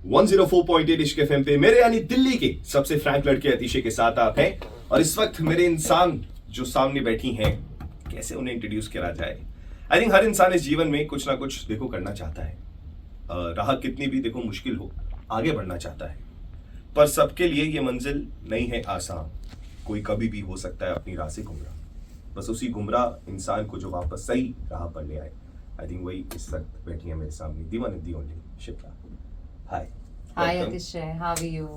104.8 इश्क एफएम पे मेरे यानी दिल्ली के सबसे फ्रैंक लड़के अतिशय के साथ आप हैं और इस वक्त मेरे इंसान जो सामने बैठी हैं कैसे उन्हें इंट्रोड्यूस करा जाए। आई थिंक हर इंसान इस जीवन में कुछ ना कुछ देखो करना चाहता है, राह कितनी भी देखो मुश्किल हो आगे बढ़ना चाहता है, पर सबके लिए ये मंजिल नहीं है आसान। कोई कभी भी हो सकता है अपनी राह से गुमराह, बस उसी गुमराह इंसान को जो वापस सही राह पर ले आए। आई थिंक वही इस वक्त बैठी है मेरे सामने, the one and the only Shipra. Hi. Hi Welcome. Atishay, how are you?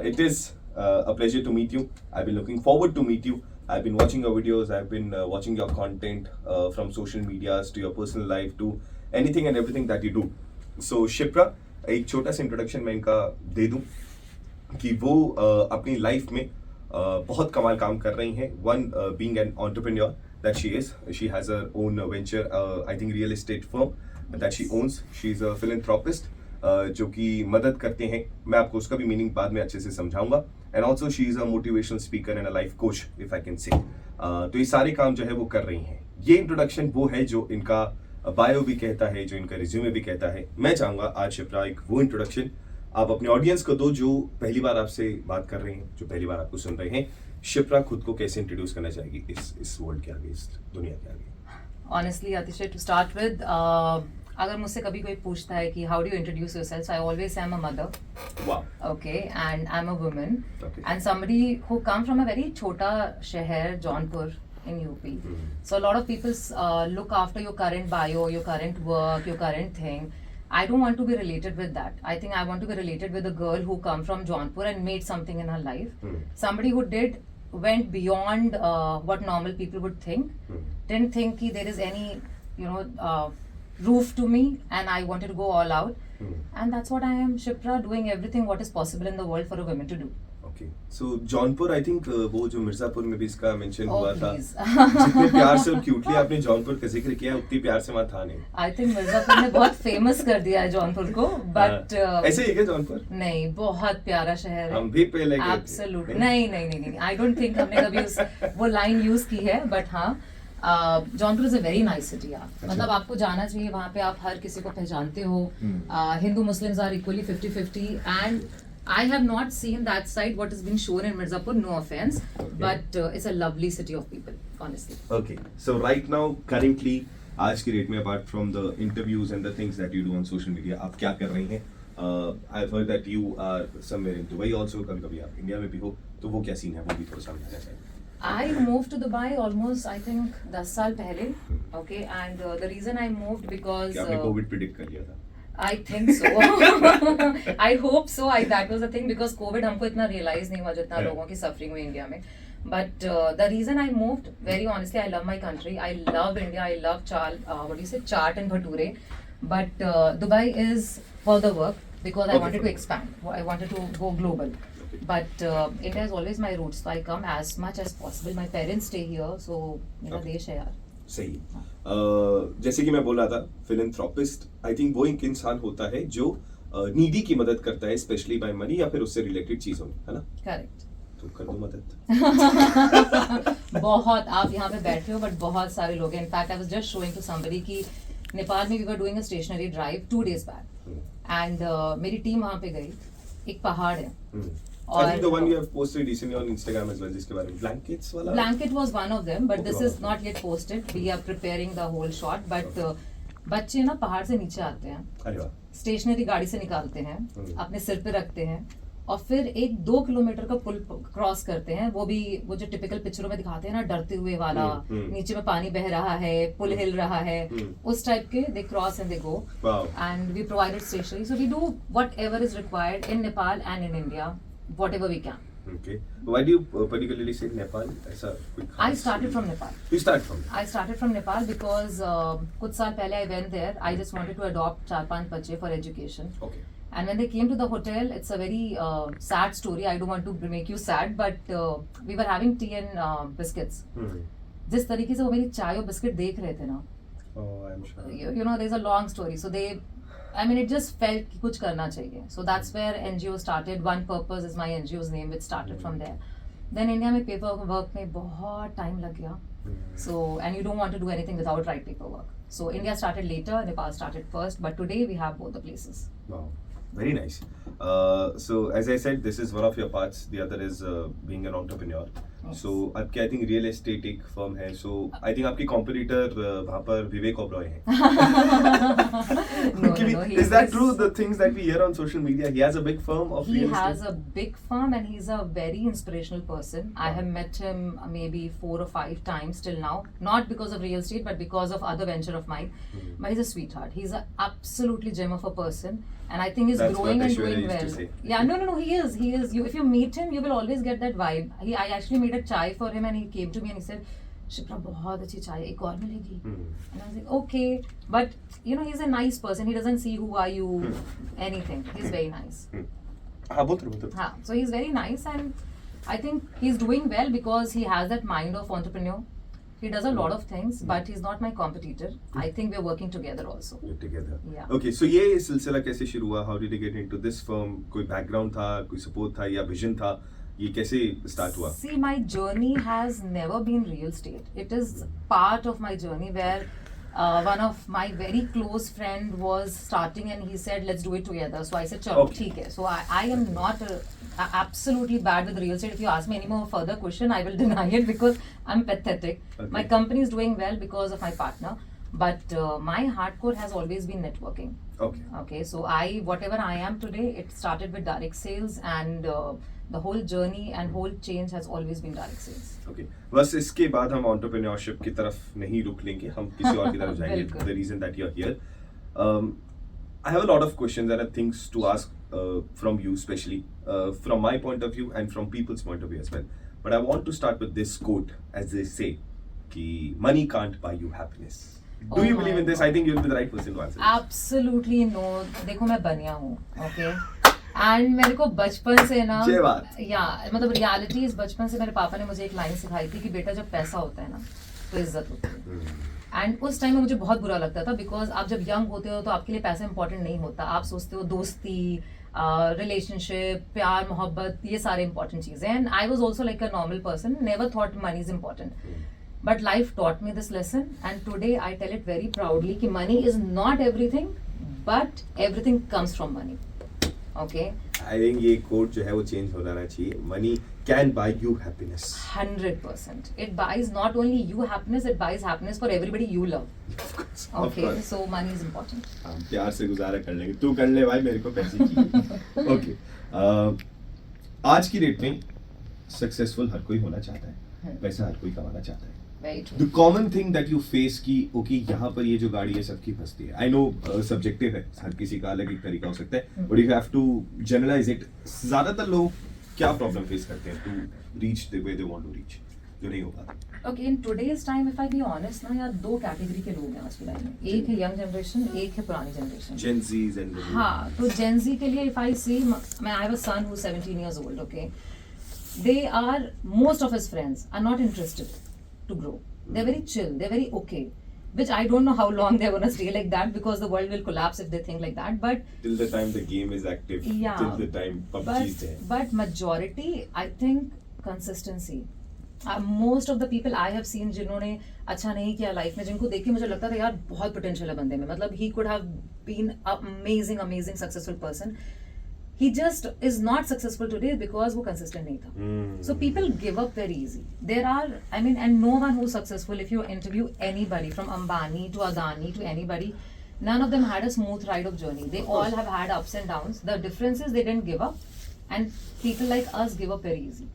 It is a pleasure to meet you. I've been looking forward to meet you. I've been watching your videos. I've been watching your content from social medias to your personal life to anything and everything that you do. So Shipra, एक छोटा सा introduction मैं इनका दे दूं कि वो अपनी life में बहुत कमाल काम कर रही हैं. One being an entrepreneur that she is. She has her own venture, I think real estate firm that she owns. She's a philanthropist. जो कि मदद करते हैं. मैं आपको उसका भी मीनिंग बाद में अच्छे से समझाऊंगा. And also she is a motivational speaker and a life coach if I can say. तो ये सारे काम जो है वो कर रही हैं. ये इंट्रोडक्शन वो है जो इनका बायो भी कहता है, जो इनका रिज्यूमे भी कहता है. मैं चाहूंगा आज शिप्रा एक वो इंट्रोडक्शन आप अपने ऑडियंस को दो जो पहली बार आपसे बात कर रहे हैं, जो पहली बार आपको सुन रहे हैं. शिप्रा खुद को कैसे इंट्रोड्यूस करना चाहेगी इस वर्ल्ड के आगे, इस दुनिया के आगे? Honestly, Atishay, to start with, अगर मुझसे कभी कोई पूछता है कि how do you introduce yourself, I always say I'm a mother. Wow. Okay, and I'm a woman. Okay. And somebody who come from a very छोटा शहर, Jaunpur in UP. So a lot of people look after your current bio, your current work, your current thing. I don't want to be related with that. I think I want to be related with a girl who come from Jaunpur and made something in her life. Somebody who went beyond what normal people would think. Didn't think that there is any, roof to me, and I wanted to go all out. And that's what I am, Shipra, doing everything what is possible in the world for a woman to do. Okay. So Jaunpur, I think वो जो मिर्जापुर में भी इसका mention हुआ था. please. जितने प्यार से और क्यूटली आपने जौनपुर का जिक्र किया उतनी प्यार से वहाँ था नहीं. I think मिर्जापुर ने बहुत फेमस कर दिया है जौनपुर को, but ऐसे ही है क्या जौनपुर? नहीं, बहुत प्यारा शहर है. हम भी पहले गए थे. Absolutely. नहीं. I don't think हमने कभी वो लाइन यूज की है, but हाँ, Jaunpur is a very nice city. मतलब आपको जाना चाहिए वहाँ पे. आप हर किसी को पहचानते हो. Hindu Muslims are equally 50-50 and I have not seen that side what has been shown in Mirzapur, no offense, but it's a lovely city of people, honestly. Okay. So right now, currently, आज की date में apart from the interviews and the things that you do on social media, आप क्या कर रही हैं? I've heard that you are somewhere in Dubai also. कभी आप इंडिया में भी हो, तो वो क्या सीन है वो भी थोड़ा समझाना चाहिए. I moved to Dubai almost, I think, 10 साल पहले. Okay, and the reason I moved because क्या आपने कोविड प्रिडिक्ट कर लिया था? I think so. I hope so. That was the thing because COVID हमको इतना realize नहीं हुआ जितना लोगों की suffering हुई इंडिया में. But the reason I moved, very honestly, I love my country. I love India. I love chaat and bhature. But Dubai is for the work because I wanted to expand. I wanted to go global. But India is always my roots, so I come as much as possible. My parents stay here, so मेरा देश है यार. सही. जैसे कि मैं बोल रहा था, फिलैंथ्रोपिस्ट आई थिंक वो एक इंसान होता है जो नीडी की मदद करता है, स्पेशली बाय मनी या फिर उससे रिलेटेड चीजों में, है ना? करेक्ट. तो कर दो मदद. बहुत. आप यहाँ पे बैठे हो बट बहुत सारे लोग हैं. In fact I was just showing to somebody कि नेपाल में we were doing a stationery drive 2 days back and मेरी टीम वहाँ पे गई. एक पहाड़ है. I think the one you have posted recently on Instagram as well, जिसके बारे में blankets वाला. Blanket was one of them, but this is not yet posted. We are preparing the whole shot, but बच्चे ना पहाड़ से नीचे आते हैं. अरे वाह. स्टेशनरी गाड़ी से निकालते हैं, अपने सिर पे रखते हैं और फिर 1-2 किलोमीटर का पुल क्रॉस करते हैं. वो जो टिपिकल पिक्चरों में दिखाते हैं ना, डरते हुए वाला, नीचे में पानी बह रहा है, पुल हिल रहा है, उस टाइप के. They cross and they go and we provided stationery. So we do whatever is required in Nepal and in India, whatever we can. Okay. Why do you particularly say Nepal? I started from Nepal. You started from Nepal? I started from Nepal because कुछ साल पहले I went there. I just wanted to adopt 4-5 बच्चे for education. Okay. And when they came to the hotel, it's a very sad story. I don't want to make you sad, but we were having tea and biscuits. जिस तरीके से वो मेरी चाय और biscuit देख रहे थे ना, I'm sure. You know, there's a long story. So it just felt कि कुछ करना चाहिए. So that's where NGO started. One Purpose is my NGO's name, which started from there. Then India में paperwork में बहुत time लग गया. So, and you don't want to do anything without right paperwork. So India started later, Nepal started first, but today we have both the places. Wow. Very nice. So as I said, this is one of your parts. The other is being an entrepreneur. Yes. So आपके I think real estate एक firm है. So I think आपके competitor वहाँ पर विवेक ओबरॉय हैं. No, Is that true? The things that we hear on social media, he has a big firm of He real has estate. a big firm and he's a very inspirational person. I have met him maybe 4 or 5 times till now. Not because of real estate, but because of other venture of mine. But he's a sweetheart. He's an absolutely gem of a person. And I think he's That's growing what and Aishwarya doing used to well. say. Yeah, no, he is. He is. If you meet him, you will always get that vibe. I actually made a chai for him and he came to me and he said, Shipra, बहुत अच्छी चाय एक और मिलेगी. And I was like, okay. But, he's a nice person. He doesn't see who are you, anything. He's very nice. हाँ बोल रहे. हाँ, so he's very nice and I think he's doing well because he has that mind of entrepreneur. He does a lot of things, but he's not my competitor. I think we're working together also. You're together. Yeah. Okay, so ये सिलसिला कैसे शुरू हुआ? How did you get into this firm? कोई background था, कोई support था या vision था? ये कैसे start हुआ? See, my journey has never been real estate. It is part of my journey where one of my very close friend was starting and he said, let's do it together. So I said, chalo, Okay. theek hai. So I am not absolutely bad with real estate. If you ask me any more further question, I will deny it because I'm pathetic. Okay. My company is doing well because of my partner. But my hardcore has always been networking. Okay. Okay, so whatever I am today, it started with direct sales and the whole journey and whole change has always been direct sales. Okay. बस इसके बाद हम entrepreneurship की तरफ नहीं रुक लेंगे, हम किसी और की तरफ जाएंगे. बिल्कुल. The reason that you're here. I have a lot of questions and things to ask from you, especially from my point of view and from people's point of view as well. But I want to start with this quote, as they say, कि money can't buy you happiness. Do Oh you my believe in this? God. I think you'll be the right person to answer this. Absolutely no. देखो मैं बनिया हूँ, okay? And मेरे को बचपन से ना, जय बात. या मतलब रियलिटी इस बचपन से मेरे पापा ने मुझे एक लाइन सिखाई थी कि बेटा जब पैसा होता है ना तो इज्जत होती है. एंड उस टाइम में मुझे बहुत बुरा लगता था बिकॉज आप जब यंग होते हो तो आपके लिए पैसा इंपॉर्टेंट नहीं होता. आप सोचते हो दोस्ती, रिलेशनशिप, प्यार, मोहब्बत, ये सारे इंपॉर्टेंट चीजें. And I was also like a normal person, never thought money is important. But life taught me this lesson, and today I tell it very proudly कि money is not everything, but everything comes from money. Okay? I think ये quote जो है वो change हो जाना चाहिए. Money can buy you happiness. 100%. It buys not only you happiness, it buys happiness for everybody you love. Of Okay? course. So money is important. हम प्यार से गुजारा कर लेंगे. तू कर ले भाई, मेरे को पैसे चाहिए. Okay. आज की डेट में सक्सेसफुल हर कोई होना चाहता है. पैसा हर कोई कमाना चाहता है. Very true. The common thing that you face कि ओके यहाँ पर ये जो गाड़ी है सबकी फंसती है. I know subjective है, हर किसी का अलग एक तरीका हो सकता है. But if you have to generalize it, ज़्यादातर लोग क्या प्रॉब्लम फेस करते हैं to reach the way they want to reach, जो नहीं हो पाता. Okay, in today's time, if I be honest, ना यार दो कैटेगरी के लोग हैं आज की लाइफ में. एक है यंग जनरेशन, एक है पुरानी generation. Gen Zs and the हाँ, तो Gen Z के लिए if I see, I have a son who's 17 years old, okay? Most of his friends are not interested to grow. They're very chill, they're very okay. Which I don't know how long they're gonna stay like that because the world will collapse if they think like that. But till the time the game is active, Yeah. till the time PUBG is there. but majority, I think consistency. Most of the people I have seen जिन्होंने अच्छा नहीं किया life में, जिनको देख के मुझे लगता था यार बहुत पोटेंशियल है बंदे में, मतलब he could have been amazing successful person. He just is not successful today because वो consistent नहीं था. So people give up very easy. And no one who's successful, if you interview anybody from Ambani to Adani to anybody, none of them had a smooth ride of journey. They all have had ups and downs. The difference is they didn't give up, and people like us give up very easy.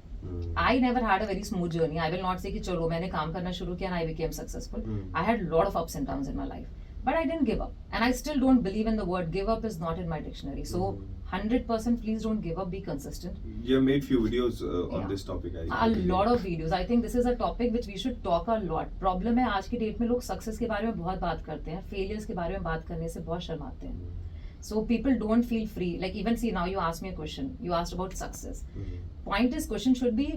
I never had a very smooth journey. I will not say कि चलो मैंने काम करना शुरू किया and I became successful. I had a lot of ups and downs in my life. But I didn't give up. And I still don't believe in the word give up is not in my dictionary. So 100% please don't give up, be consistent. You have made few videos on Yeah. this topic. A lot of videos. I think this is a topic which we should talk a lot. Problem है आज की date में लोग success के बारे में बहुत बात करते हैं, फेलियर्स के बारे में बात करने से बहुत शर्माते हैं. So people don't feel free. Like even see now you asked me a question. You asked about success. Point is question should be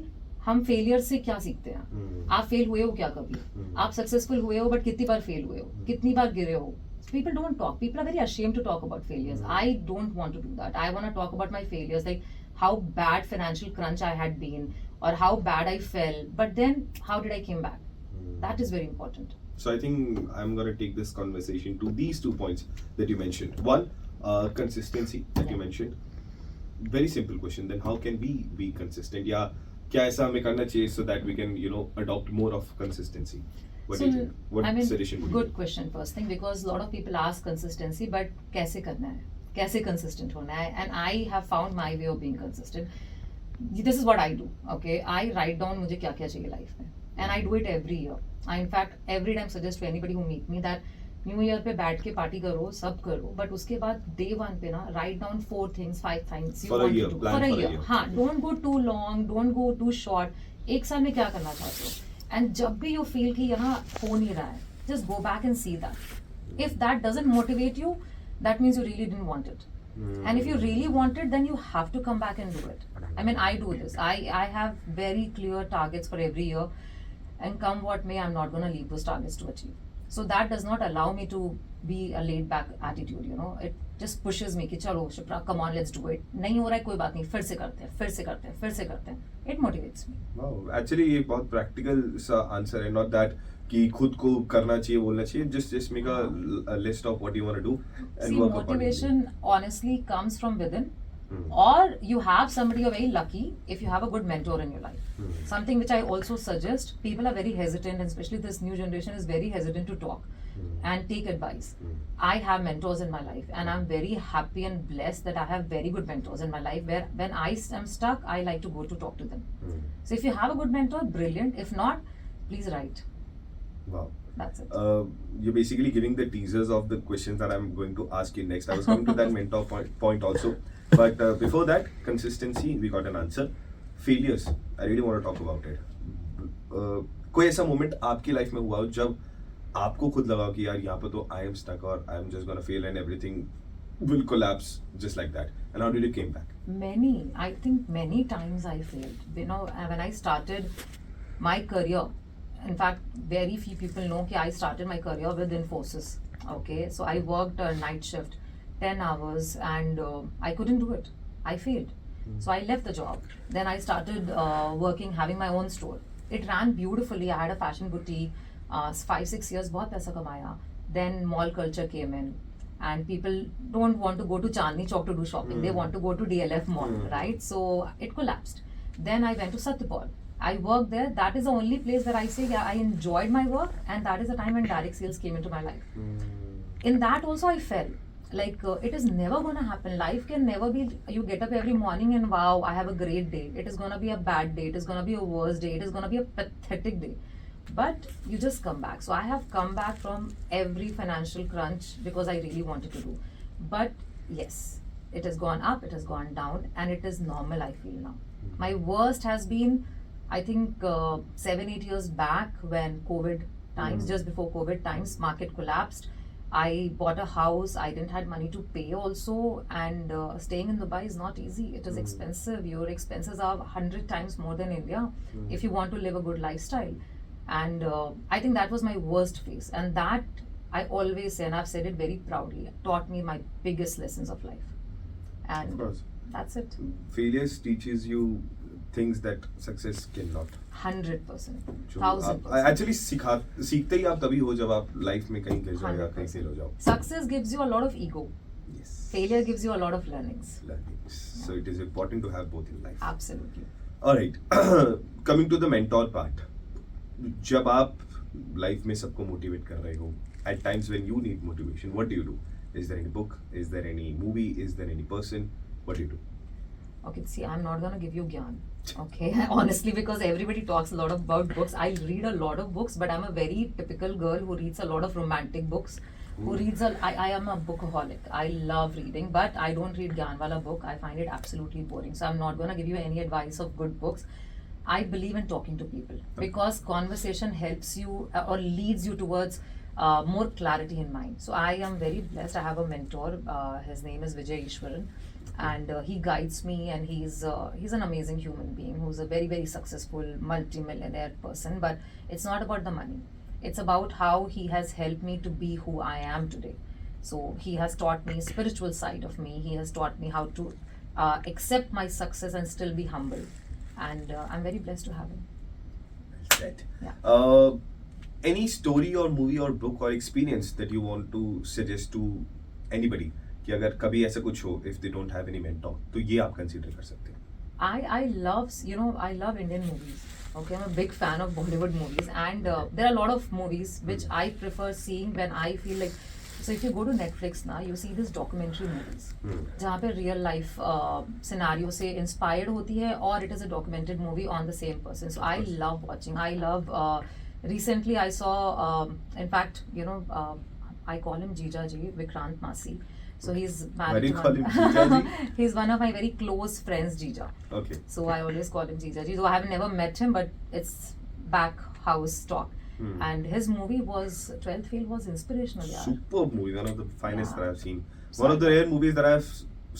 हम फेलियर से क्या सीखते हैं. आप फेल हुए हो क्या कभी? आप सक्सेसफुल हुए हो बट कितनी बार फेल हुए हो, कितनी बार गिरे हो? People don't talk. People are very ashamed to talk about failures. I don't want to do that. I want to talk about my failures, like how bad financial crunch I had been or how bad I fell. But then how did I came back? That is very important. So I think I'm going to take this conversation to these 2 points that you mentioned. One, Consistency that you mentioned. Very simple question. Then how can we be consistent? या क्या ऐसा हमें करना चाहिए so that we can adopt more of consistency? What do you think? What suggestion would you good give? question first thing, because a lot of people ask consistency, but कैसे करना है, कैसे consistent होना है, and I have found my way of being consistent. This is what I do. Okay, I write down मुझे क्या क्या चाहिए life में, and I do it every year. I in fact every time suggest to anybody who meet me that new year पे बैठ के party करो, सब करो, बट उसके बाद डे वन पे ना write down 4 things 5 things you want to do for a year. हाँ, don't go too long, don't go too short. एक साल में क्या करना चाहते हो, एंड जब भी यू फील कि यहाँ हो नहीं रहा है, just go back and see that. If that doesn't motivate you, that means you really didn't want it. And if you really want it, then you have to come back and do it. I mean, I do this. I have very clear targets for every year, and come what may, I'm not going to leave those targets to achieve. So that does not allow me to be a laid back attitude, you know. It just pushes me कि चलो Shipra, come on, let's do it. नहीं हो रहा है कोई बात नहीं, फिर से करते हैं, फिर से करते हैं, फिर से करते हैं. It motivates me. Wow, actually ये बहुत practical सा आंसर है. Not that कि खुद को करना चाहिए, बोलना चाहिए. Just make a list of what you want to do and See, work accordingly. motivation honestly comes from within. Or you have somebody, you're very lucky if you have a good mentor in your life. Something which I also suggest, people are very hesitant, and especially this new generation is very hesitant to talk and take advice. I have mentors in my life, and I'm very happy and blessed that I have very good mentors in my life, where when I am stuck, I like to go to talk to them. So if you have a good mentor, brilliant. If not, please write. Wow. That's it. You're basically giving the teasers of the questions that I'm going to ask you next. I was coming to that mentor point also. But before that, consistency, we got an answer. Failures, I really want to talk about it. कोई ऐसा moment आपकी life में हुआ हो जब आपको खुद लगा कि यार यहाँ पर तो I am stuck और I am just gonna fail and everything will collapse just like that. And how did you came back? I think many times I failed. You know, when I started my career, in fact, very few people know that I started my career with Infosys. Okay, so I worked a night shift, 10 hours, and I couldn't do it. I failed. So I left the job. Then I started working, having my own store. It ran beautifully. I had a fashion boutique. 5-6 years, बहुत पैसा कमाया. Then mall culture came in, and people don't want to go to Chandni Chowk to do shopping. They want to go to DLF Mall, right? So it collapsed. Then I went to Satyapal. I worked there. That is the only place where I say, yeah, I enjoyed my work, and that is the time when direct sales came into my life. In that also I fell. Like, it is never going to happen. Life can never be, you get up every morning and wow, I have a great day. It is going to be a bad day. It is going to be a worse day. It is going to be a pathetic day. But you just come back. So I have come back from every financial crunch because I really wanted to do. But yes, it has gone up, it has gone down, and it is normal, I feel now. My worst has been, I think, 7-8 years back when COVID times, just before COVID times, market collapsed. I bought a house. I didn't have money to pay also, and staying in Dubai is not easy. It is expensive. Your expenses are 100 times more than India if you want to live a good lifestyle. And I think that was my worst phase, and that I always say, and I've said it very proudly, taught me my biggest lessons of life. And Of course. that's it. Failures teaches you things that success cannot. 100%, जो 1000%. आप actually सीखते ही आप तभी हो जब आप life में कहीं गिर जाओ या कहीं फेल हो जाओ. Success gives you a lot of ego. Yes. Failure gives you a lot of learnings. Learnings. So it is important to have both in life. Absolutely. Alright. Coming to the mentor part. जब आप life में सबको motivate कर रहे हो, at times when you need motivation, what do you do? Is there any book? Is there any movie? Is there any person? What do you do? Okay, see, I'm not gonna give you gyan. Okay, honestly, because everybody talks a lot about books. I read a lot of books, but I'm a very typical girl who reads a lot of romantic books. I am a bookaholic. I love reading, but I don't read gyan wala book. I find it absolutely boring. So I'm not gonna give you any advice of good books. I believe in talking to people because conversation helps you or leads you towards more clarity in mind. So I am very blessed. I have a mentor. His name is Vijay Ishwaran, and he guides me. And he's an amazing human being who's a very, very successful multi-millionaire person. But it's not about the money. It's about how he has helped me to be who I am today. So he has taught me spiritual side of me. He has taught me how to accept my success and still be humble. And I'm very blessed to have him. Well said. Yeah. Any story or movie or book or experience that you want to suggest to anybody कि अगर कभी ऐसा कुछ हो, if they don't have any mentor, तो ये आप consider कर सकते हैं. I love, you know, I love Indian movies. Okay, I'm a big fan of Bollywood movies, and there are a lot of movies which I prefer seeing when I feel like. So if you go to Netflix now, you see these documentary movies, जहाँ पे real life scenario से inspired होती है, और it is a documented movie on the same person. So I love watching. I love. Recently, I saw. In fact, you know, I call him Jija Ji, Vikrant Masi. So he's Why do married you to call him Jija Ji? He's one of my very close friends, Jija. Okay. So I always call him Jija Ji. So I have never met him, but it's back house talk. And his movie was 12th Fail was inspirational. Yeah. Superb movie, one of the finest Yeah. that I've seen. So One of the rare movies that I've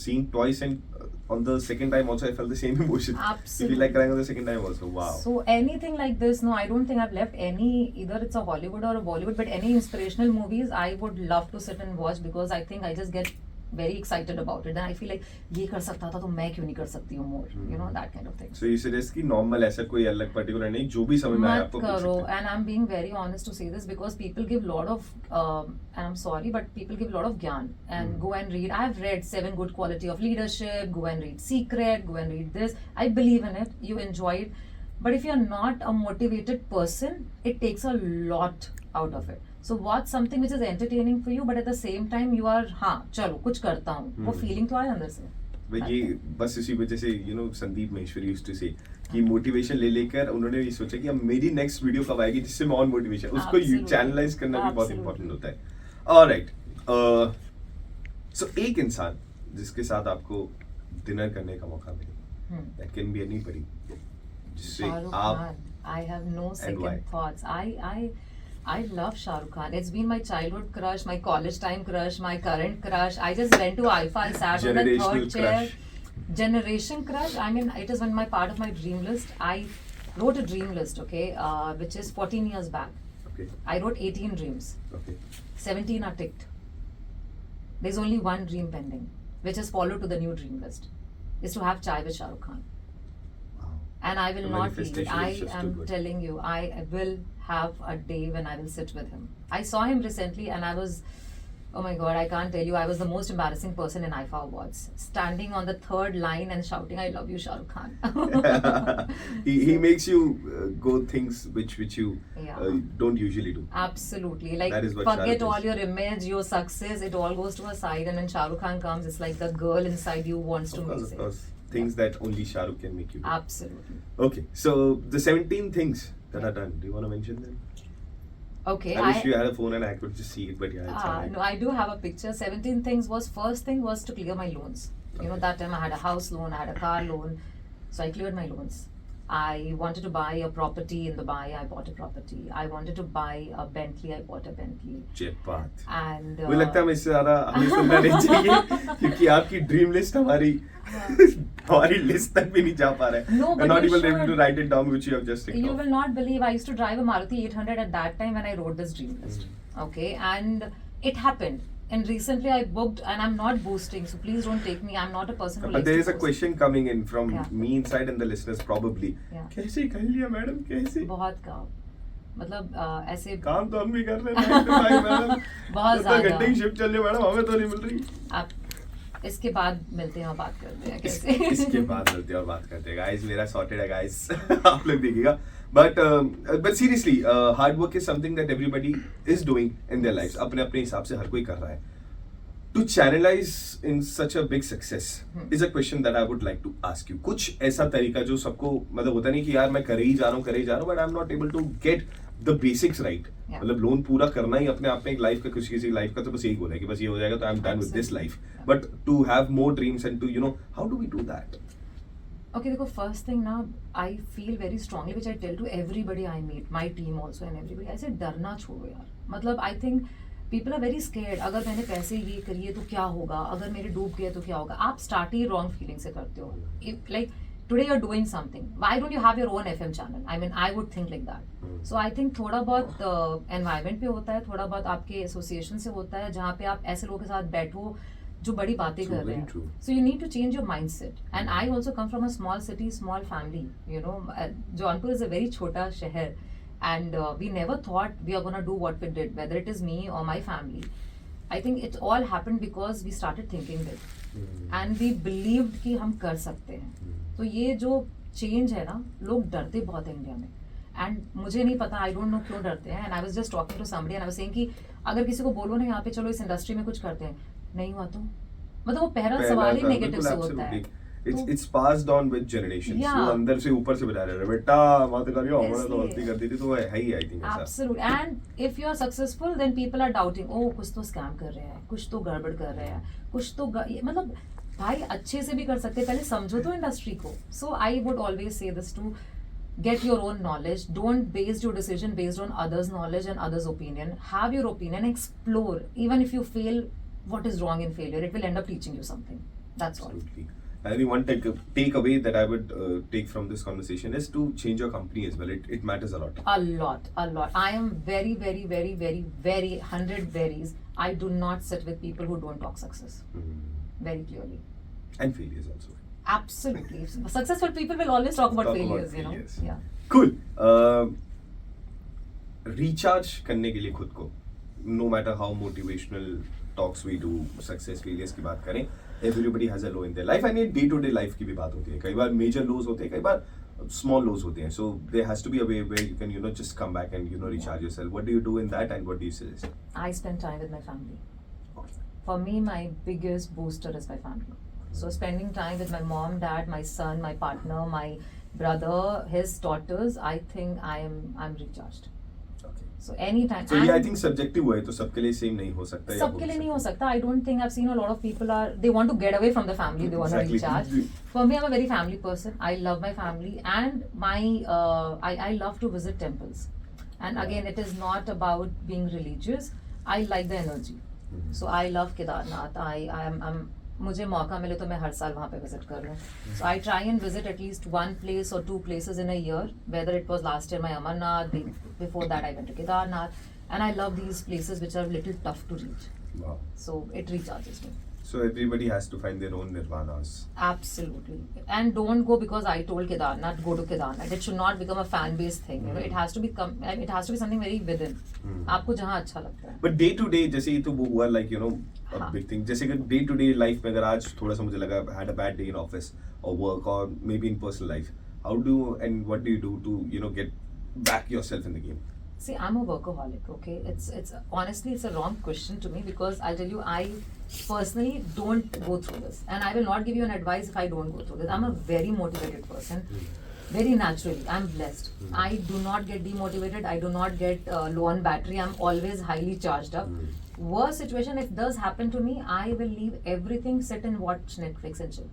seen twice, and on the second time also I felt the same emotion. You feel Absolutely. like crying on the second time also. Wow. So anything like this, no, I don't think I've left any, either it's a Hollywood or a Bollywood, but any inspirational movies, I would love to sit and watch, because I think I just get very excited about it. Then I feel like ये कर सकता था तो मैं क्यों नहीं कर सकती हूँ more, you know, that kind of thing. So you suggest कि normal ऐसा कोई अलग particular नहीं, जो भी समझ में आए मत आपको करो, पूछ सकते हैं. and I'm being very honest to say this, because people give lot of and I'm sorry, but people give lot of gyan and go and read. I have read 7 Good Quality of Leadership, go and read Secret, go and read this. I believe in it, you enjoy it, but if you're not a motivated person, it takes a lot out of it. So watch something which is entertaining for you, but at the same time you are, हाँ चलो कुछ करता हूँ, वो feeling तो आए अंदर से. भाई ये बस इसी वजह से संदीप महेश्वरी यूज्ड टू से कि मोटिवेशन ले लेकर उन्होंने ये सोचा कि अब मेरी नेक्स्ट वीडियो कब आएगी जिससे मैं और मोटिवेशन, उसको Absolutely. चैनलाइज करना भी बहुत Absolutely. इंपॉर्टेंट होता है. ऑलराइट, सो एक इंसान जिसके साथ आपको डिनर करने का मौका मिले, दैट कैन बी एनीबॉडी, जिससे Shahrukh आप Khan. I have no why? second thoughts. I love Shahrukh Khan. It's been my childhood crush, my college time crush, my current crush. I just went to IFA, I sat on the Generational third chair. crush. Generation crush. I mean, it is one my part of my dream list. I wrote a dream list, okay, which is 14 years back. Okay I wrote 18 dreams. Okay 17 are ticked. There's only one dream pending, which is followed to the new dream list. Is to have chai with Shahrukh Khan. And I will The not leave it. manifestation I is just too am good. telling you, I will have a day when I will sit with him. I saw him recently, and I was, oh my god, I can't tell you, I was the most embarrassing person in IFA Awards, standing on the third line and shouting, "I love you, Shahrukh Khan." he makes you go things which you Yeah. don't usually do. Absolutely. Like, That is what forget Shahrukh all is. your image, your success, it all goes to a side, and when Shahrukh Khan comes, it's like the girl inside you wants to Of miss it. course. Things that only Shahrukh can make you do. Absolutely. Okay, so the 17 things that are done. Do you want to mention them? Okay. I wish you had a phone and I could just see it, but yeah, it's alright. No, I do have a picture. 17 things was, first thing was to clear my loans. You know, Okay. that time I had a house loan, I had a car loan. So I cleared my loans. I wanted to buy a property in Dubai, I bought a property. I wanted to buy a Bentley, I bought a Bentley. Jetpack. And मुझे लगता है हमें इससे ज़्यादा हमें सुनना नहीं चाहिए क्योंकि आपकी ड्रीम लिस्ट हमारी लिस्ट तक भी नहीं जा पा रहा है. No, but We're not you even able should. to write it down, which you have just ticked You off. will not believe, I used to drive a Maruti 800 at that time when I wrote this dream list. Okay, and it happened. And recently I booked, and I'm not boosting, so please don't take me. I'm not a person who But likes there to is a boast. question coming in from Yeah. me inside and the listeners probably. Yeah. कैसे कर लिया madam, कैसे? बहुत काम, मतलब ऐसे काम तो हम भी कर रहे हैं 9 to 5 मैडम. बहुत 10 घंटे ज़्यादा. की शिफ्ट चल रही है मैडम, हमें तो नहीं मिल रही. आप इसके बाद मिलते हैं और बात करते हैं कैसे. इसके बाद मिलते हैं और बात करते हैं गाइस. मेरा सॉर्टेड है गाइस. आप लोग देखिएगा. But seriously, hard work is something that everybody is doing in their lives. अपने अपने हिसाब से हर कोई कर रहा है. To channelize in such a big success is a question that I would like to ask you. कुछ ऐसा तरीका जो सबको मतलब होता नहीं कि यार मैं करे ही जा रहा हूँ but I'm not able to get the basics right. Yeah. मतलब लोन पूरा करना ही अपने आप में एक लाइफ का, किसी लाइफ का तो बस यही गोल है कि बस ये हो जाएगा तो I'm done with this life. But to have more dreams and to how do we do that? Okay, देखो, first thing now, I feel very strongly, which I tell to everybody I meet, my team also and everybody, I say डरना छोड़ो यार. मतलब I think people are very scared. अगर मैंने पैसे ये करिए तो क्या होगा, अगर मेरे डूब गए तो क्या होगा. आप स्टार्ट ही रॉन्ग फीलिंग से करते हो. Like today you're doing something, why don't you have your own FM channel? I mean, I would think like that. So I think थोड़ा बहुत environment पे होता है, थोड़ा बहुत आपके एसोसिएशन से होता है, जहाँ पे आप ऐसे लोगों के साथ बैठो जो बड़ी बातें True, कर रहे very हैं. true. So you need to change your mindset. And I also come from a small city, small family. You know, Jaunpur is a very छोटा शहर, and we never thought we are gonna do what we did, whether it is me or my family. I think it all happened because we started thinking big and we believed कि हम कर सकते हैं. तो ये जो change है ना, लोग डरते बहुत हैं इंडिया में. एंड मुझे नहीं पता, आई डोंट नो क्यों डरते हैं. And I was just talking to somebody and I was saying कि अगर किसी को बोलो ना यहाँ पे चलो इस इंडस्ट्री में कुछ करते हैं, नहीं हुआ तो मतलब वो पहला सवाल ही नेगेटिव से होता है. It's passed on with generations. Yeah. वो अंदर से ऊपर से बता रहे हैं बेटा मत करियो, हमारा तो गलती कर दी थी, तो वो है ही आई थिंक ऐसा. Absolute. And if you are successful, then people are doubting. Oh, कुछ तो स्कैम कर रहे हैं, कुछ तो गड़बड़ कर रहे हैं, कुछ तो मतलब भाई अच्छे से भी कर सकते हैं, पहले समझो तो इंडस्ट्री को. So I would always say this to get your own knowledge. Don't base your decision based on others' knowledge and others' opinion. Have your opinion, explore. Even if you fail, what is wrong in failure? It will end up teaching you something. That's all. Absolutely. I think one takeaway that I would take from this conversation is to change your company as well. It matters a lot. A lot, a lot. I am very, very, very, very, very 100 berries. I do not sit with people who don't talk success. Very clearly. And failures also. Absolutely. Successful people will always talk about failures, you know. Yeah. Cool. Recharge करने के लिए खुद को, no matter how motivational talks we do, success failures की बात करें, everybody has a low in their life and ये day to day life की भी बात होती है. कई बार major lows होते हैं, कई बार small lows होते हैं. So there has to be a way where you can just come back and recharge yourself. What do you do in that and what do you suggest? I spend time with my family. For me, my biggest booster is my family. So spending time with my mom, dad, my son, my partner, my brother, his daughters, I think I'm recharged. Okay. So anytime. So I think subjective हुआ है, तो सबके लिए same नहीं हो सकता. सबके लिए नहीं हो सकता. I don't think, I've seen a lot of people they want to get away from the family. They want to recharge. For me, I'm a very family person. I love my family and I love to visit temples. And again, it is not about being religious. I like the energy. So I love Kedarnath. मुझे मौका मिले तो मैं हर साल वहाँ पे visit कर लूँ. So I try and visit at least one place or two places in a year. Whether it was last year my Amarnath, before that I went to Kedarnath, and I love these places which are a little tough to reach. Wow. So it recharges me. So everybody has to find their own nirvanas. Absolutely. And don't go because I told Kedarnath, go to Kedarnath. It should not become a fan-based thing. You know, it has to be something very within. आपको जहाँ अच्छा लगता है. But day to day, जैसे ये तो वो हुआ like a big thing. जैसे कि day to day life में अगर आज थोड़ा सा मुझे लगा had a bad day in office or work or maybe in personal life, how do and what do you do to get back yourself in the game? See, I'm a workaholic, okay? It's honestly, it's a wrong question to me because I'll tell you, I personally don't go through this. And I will not give you an advice if I don't go through this. I'm a very motivated person. Very naturally, I'm blessed. I do not get demotivated. I do not get low on battery. I'm always highly charged up. Worst situation, if does happen to me, I will leave everything, sit and watch Netflix and chill.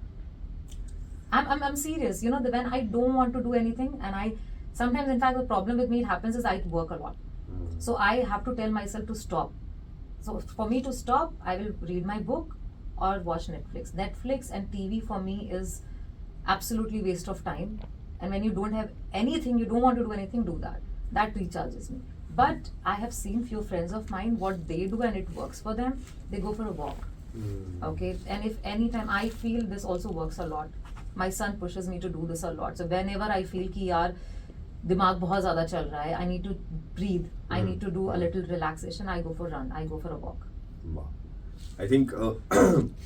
I'm serious. When I don't want to do anything and sometimes, in fact, the problem with me, it happens is I work a lot. So I have to tell myself to stop. So for me to stop, I will read my book or watch Netflix. Netflix and TV for me is absolutely waste of time. And when you don't have anything, you don't want to do anything, do that. That recharges me. But I have seen few friends of mine, what they do and it works for them, they go for a walk. Okay, and if anytime I feel this also works a lot. My son pushes me to do this a lot. So whenever I feel कि यार दिमाग बहुत ज़्यादा चल रहा है, I need to breathe, I need to do a little relaxation, I go for a run, I go for a walk. I think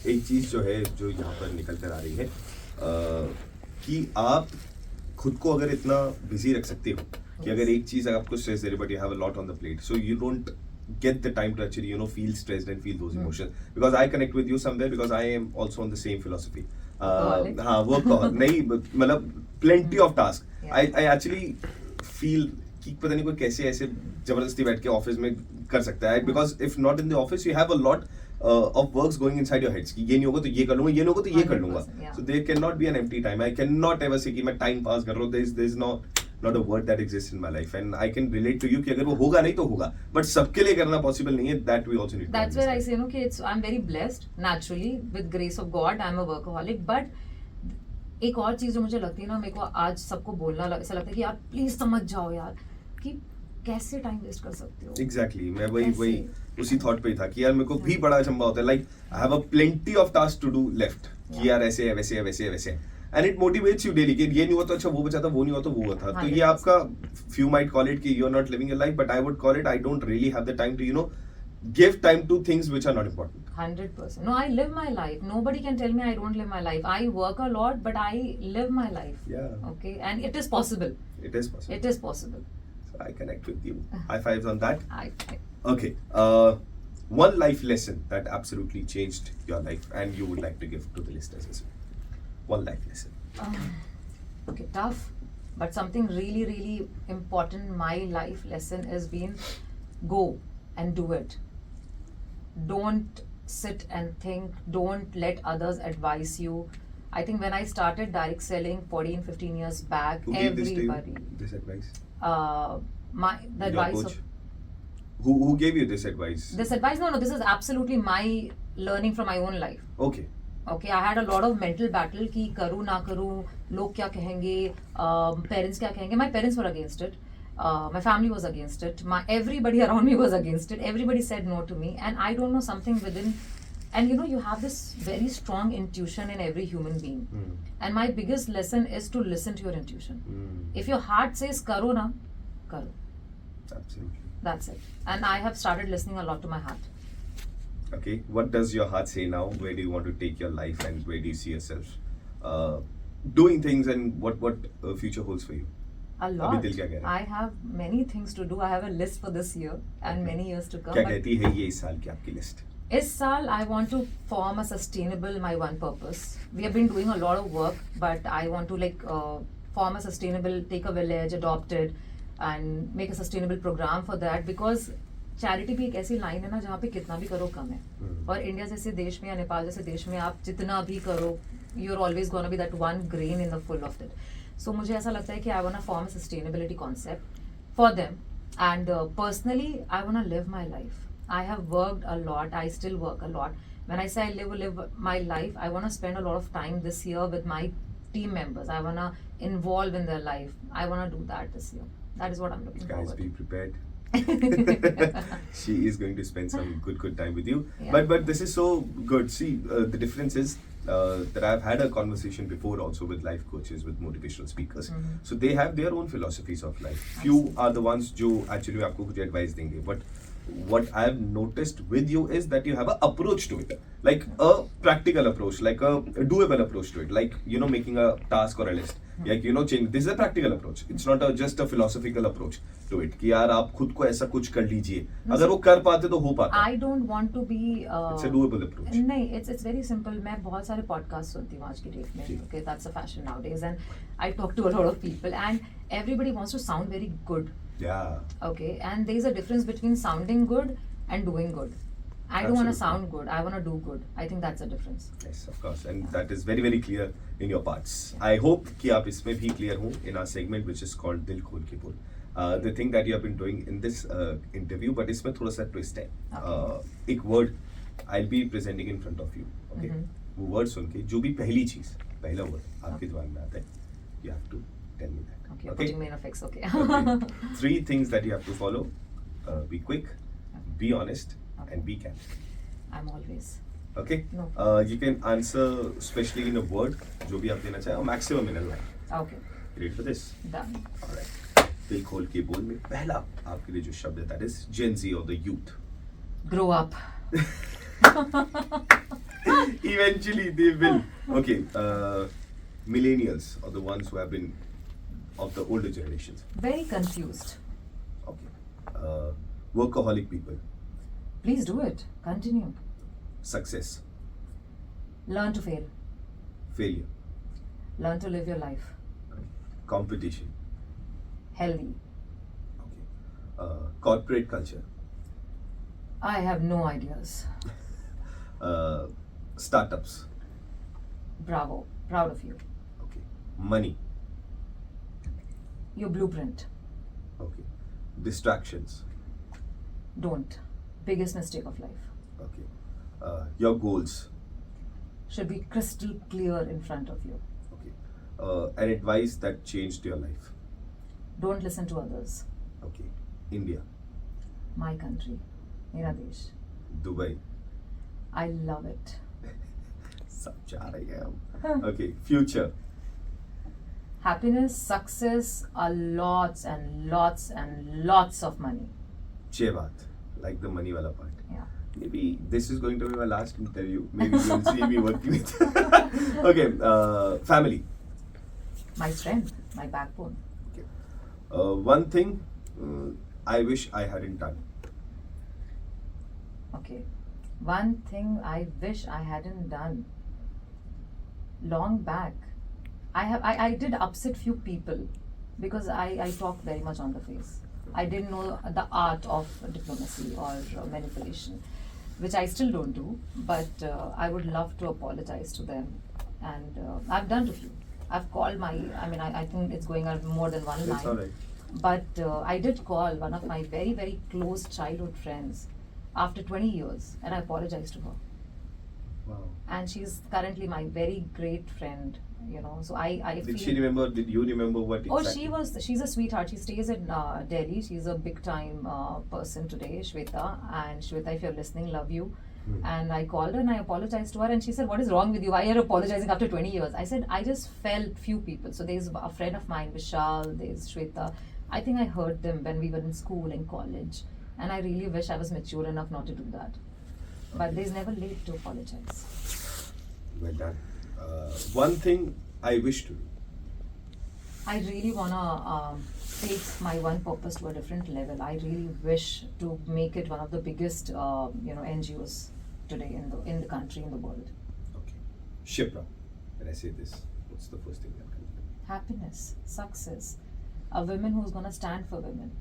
एक चीज़ जो है जो यहाँ पर निकल कर आ रही है कि आप खुद को अगर इतना बिजी रख सकते हो कि अगर एक चीज़ आपको स्ट्रेस दे रही but you have a lot on the plate, so you don't get the time to actually feel stressed and feel those emotions, because I connect with you somewhere because I am also on the same philosophy. हाँ, workaholic नहीं, मतलब plenty of tasks. I actually feel कि पता नहीं कोई कैसे ऐसे जबरदस्ती बैठ के ऑफिस में कर सकता है, because if not in the office you have a lot of works going inside your heads कि ये नहीं होगा तो ये कर लूंगा, ये नहीं होगा तो ये कर लूंगा. So there cannot be an empty time. I cannot ever say कि मैं time pass कर रहा हूँ. There is not a word that exists in my life, and I can relate to you कि अगर वो होगा नहीं तो होगा, but सबके लिए करना possible नहीं है. That we also need to That's where I say कि I'm very blessed naturally with grace of God. I'm a workaholic, but एक और चीज जो मुझे लगती है ना, मेरे को आज सबको बोलना ऐसा लगता है कि यार प्लीज समझ जाओ यार कि कैसे टाइम वेस्ट कर सकते हो. Exactly, मैं वही उसी थॉट पे ही था कि यार मेरे को भी बड़ा अचंभा होता है. Like I have a plenty of tasks to do left कि यार ऐसे है वैसे है वैसे है वैसे है. And it motivates you daily कि ये नहीं हुआ तो अच्छा वो बचा था, वो नहीं हुआ तो वो हुआ था. तो ये आपका few might call it कि you're not living your life, but I would call it I don't really have the time to give time to things which are not important. 100%. No, I live my life. Nobody can tell me I don't live my life. I work a lot, but I live my life. Yeah. Okay, and it is possible. It is possible. It is possible. So I connect with you. High fives on that. I Okay. One life lesson that absolutely changed your life and you would like to give to the listeners as well. One life lesson. Okay, tough, but something really, really important. My life lesson has been go and do it. Don't sit and think. Don't let others advise you. I think when I started direct selling 14, 15 years back, Who gave this to everybody, you? This advice? the Your advice coach? of Who gave you this advice? this advice, no, this is absolutely my learning from my own life. Okay. Okay, I had a lot of mental battle कि करूँ ना करूँ, लोग क्या कहेंगे, parents क्या कहेंगे. My parents were against it. My family was against it. Everybody around me was against it. Everybody said no to me, and I don't know, something within. And you know, you have this very strong intuition in every human being. And my biggest lesson is to listen to your intuition. If your heart says karo na, karo. Absolutely. That's it. And I have started listening a lot to my heart. Okay. What does your heart say now? Where do you want to take your life and where do you see yourself doing things and what future holds for you? A lot. अभी दिल क्या कह रहा है? I have many things to do. I have a list for this year and many years to come. क्या But कहती है ये इस साल की आपकी लिस्ट? इस साल I want to form a sustainable my one purpose. We have been doing a lot of work, but I want to form a sustainable, take a village, adopt it, and make a sustainable program for that, because charity भी एक ऐसी line है ना जहाँ पे कितना भी करो कम है. और इंडिया जैसे देश में या नेपाल जैसे देश में आप जितना भी करो, you are always gonna be that one grain in the full of it. So मुझे ऐसा लगता है कि I want to form sustainability concept for them, and personally I want to live my life. I have worked a lot. I still work a lot. When I say I live my life, I want to spend a lot of time this year with my team members. I want to involve in their life. I want to do that this year. That is what I'm looking Guys, forward be to. prepared. She is going to spend some good time with you. Yeah. But this is so good. See, the difference is that I've had a conversation before also with life coaches, with motivational speakers. So they have their own philosophies of life. Few are the ones जो actually आपको कुछ advice देंगे. But what I've noticed with you is that you have an approach to it, like a practical approach, like a doable approach to it, like making a task or a list, like change. This is a practical approach. It's not just a philosophical approach to it कि यार आप खुद को ऐसा कुछ कर लीजिए, अगर वो कर पाते तो हो पाता. I don't want to be. It's a doable approach. नहीं, it's very simple. मैं बहुत सारे podcast सुनती हूँ आज की डेट में. Okay, that's a fashion nowadays, and I talk to a lot of people, and everybody wants to sound very good. Yeah. Okay, and there is a difference between sounding good and doing good. I don't want to Absolutely. sound good. I want to do good. I think that's the difference. Yes, of course, and that is very very clear in your parts. I hope कि आप इसमें भी clear हो in our segment which is called दिल खोल के बोल. The thing that you have been doing in this interview, but इसमें थोड़ा सा twist है. एक word I'll be presenting in front of you. Okay, वो word सुन के जो भी पहली चीज, पहला word आपके दिमाग में आता है, you have to tell me that. Okay, putting me in a fix. Okay. Okay. 3 things that you have to follow. Be quick, be honest, and be candid. I'm always. Okay? No. You can answer especially in a word, जो भी आप देना चाहे, or maximum in a line. Okay. Ready for this? Done. Alright. दिल खोल के बोल में पहला आपके लिए जो शब्द है, that is Gen Z or the youth. Grow up. Eventually they will. Okay. Millennials or the ones who have been of the older generations. Very confused. Okay. Workaholic people. Please do it. Continue. Success. Learn to fail. Failure. Learn to live your life. Competition. Healthy. Okay. Corporate culture. I have no ideas. Startups. Bravo. Proud of you. Okay. Money. Your blueprint. Okay. Distractions. Don't. Biggest mistake of life. Okay. Your goals. Should be crystal clear in front of you. Okay. An advice that changed your life. Don't listen to others. Okay. India. My country. Mera desh. Dubai. I love it. सब जा रहे हैं हम. Okay. Future. Happiness, success, lots and lots and lots of money. Jai Baat. like the money wala part. Yeah. Maybe this is going to be my last interview. Maybe you'll see me working with. Okay, family. My strength, my backbone. Okay. One thing I wish I hadn't done. Okay. One thing I wish I hadn't done. Long back, I did upset few people because I talk very much on the face. I didn't know the art of diplomacy or manipulation, which I still don't do. But I would love to apologize to them, and I've done to few. I've called my. I think it's going on more than one That's line. all right. But I did call one of my very, very close childhood friends after 20 years, and I apologized to her. Wow. And she's currently my very great friend, you know. So I Did feel. she remember? Did you remember what Oh, exactly? she's a sweetheart. She stays in Delhi. She's a big time person today, Shweta. And Shweta, if you're listening, love you. And I called her and I apologized to her, and she said, "What is wrong with you? Why are you apologizing after 20 years?" I said, "I just felt few people. So there's a friend of mine, Vishal, there's Shweta. I think I hurt them when we were in school and college. And I really wish I was mature enough not to do that. But there's never late to apologize." Well done. One thing I wish to do. I really wanna take my one purpose to a different level. I really wish to make it one of the biggest, NGOs today in the country, in the world. Okay. Shipra, when I say this, what's the first thing that comes to mind? Happiness, success, a woman who's gonna stand for women.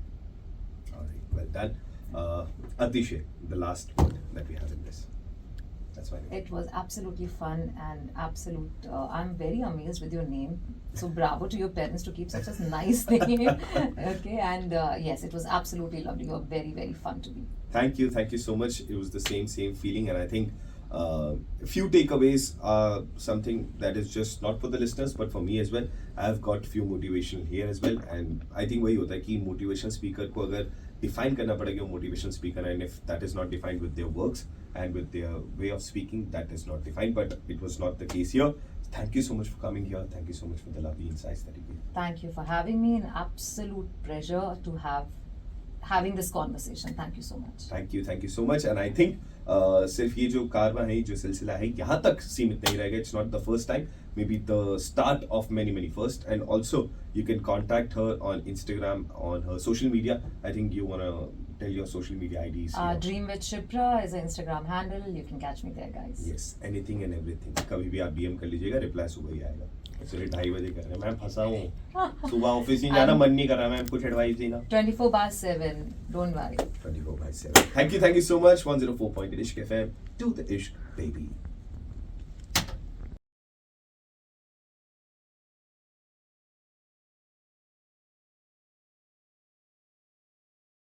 All right. Well done. Atishay, the last word that we have in this. That's fine. It was absolutely fun and absolute. I'm very amazed with your name. So bravo to your parents to keep such a nice name. Okay, and yes, it was absolutely lovely. You were very, very fun to be. Thank you so much. It was the same feeling, and I think a few takeaways are something that is just not for the listeners but for me as well. I've got few motivational here as well, and I think वही होता है कि motivational speaker को अगर define करना पड़ेगा motivational speaker, and if that is not defined with their works and with their way of speaking, that is not defined. But it was not the case here. Thank you so much for coming here. Thank you so much for the lovely insights that you gave. Thank you for having me. An absolute pleasure to having this conversation. Thank you so much. Thank you so much. And I think सिर्फ ये जो कारवां है, जो सिलसिला है, यहाँ तक सीमित नहीं रहेगा. It's not the first time. Maybe the start of many first. And also, you can contact her on Instagram, on her social media. I think you wanna tell your social media IDs. here. Dream with Shipra is an Instagram handle. You can catch me there, guys. Yes, anything and everything. कभी भी आप DM कर लीजिएगा, reply सुबह ही आएगा. Actually 2:30 बजे कर रहे हैं. मैम फंसा हूँ. सुबह ऑफिस नहीं जाना मन नहीं कर रहा. मैम कुछ एडवाइस देना. 24/7. Don't worry. 24/7. Thank you so much. 104.8 Ishq FM. Do the Ishq, baby.